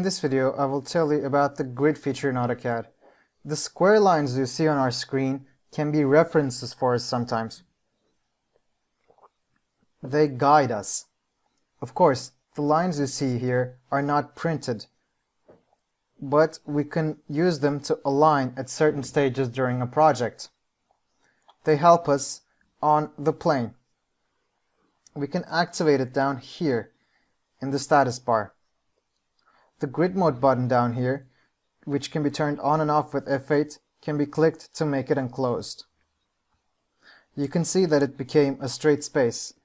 In this video, I will tell you about the grid feature in AutoCAD. The square lines you see on our screen can be references for us sometimes. They guide us. Of course, the lines you see here are not printed, but we can use them to align at certain stages during a project. They help us on the plane. We can activate it down here in the status bar. The grid mode button down here, which can be turned on and off with F8, can be clicked to make it enclosed. You can see that it became a straight space,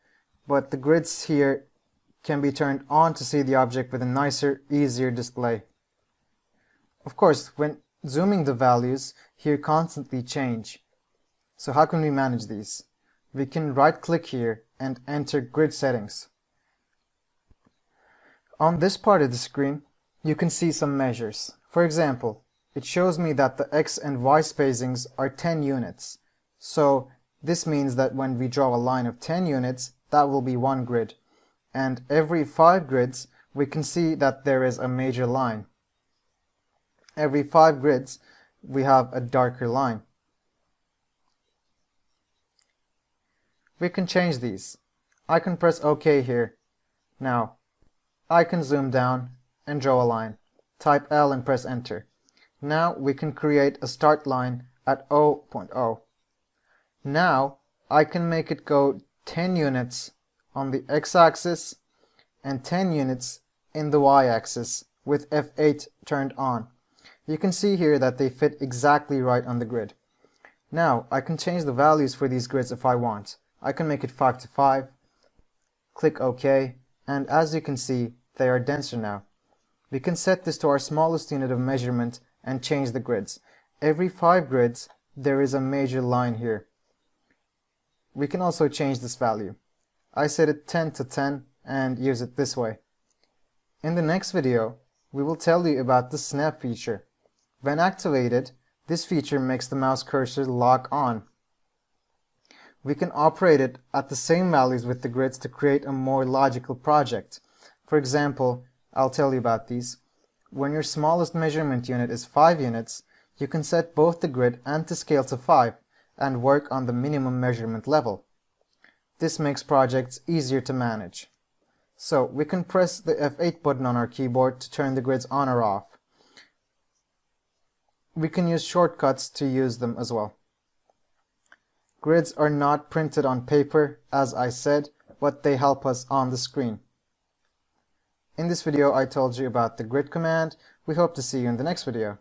but the grids here can be turned on to see the object with a nicer, easier display. Of course, when zooming, the values here constantly change. So how can we manage these? We can right-click here and enter grid settings. On this part of the screen, you can see some measures. For example, it shows me that the X and Y spacings are 10 units. So this means that when we draw a line of 10 units, that will be one grid. And every 5 grids, we can see that there is a major line. Every 5 grids, we have a darker line. We can change these. I can press OK here. Now, I can zoom down and draw a line. Type L and press Enter. Now we can create a start line at O.0. Now I can make it go 10 units on the x-axis and 10 units in the y-axis with F8 turned on. You can see here that they fit exactly right on the grid. Now I can change the values for these grids if I want. I can make it 5 to 5, click OK, and as you can see, they are denser now. We can set this to our smallest unit of measurement and change the grids. Every 5 grids, there is a major line here. We can also change this value. I set it 10 to 10 and use it this way. In the next video, we will tell you about the snap feature. When activated, this feature makes the mouse cursor lock on. We can operate it at the same values with the grids to create a more logical project. For example, I'll tell you about these. When your smallest measurement unit is 5 units, you can set both the grid and to scale to 5 and work on the minimum measurement level. This makes projects easier to manage. So we can press the F8 button on our keyboard to turn the grids on or off. We can use shortcuts to use them as well. Grids are not printed on paper, as I said, but they help us on the screen. In this video, I told you about the grid command. We hope to see you in the next video.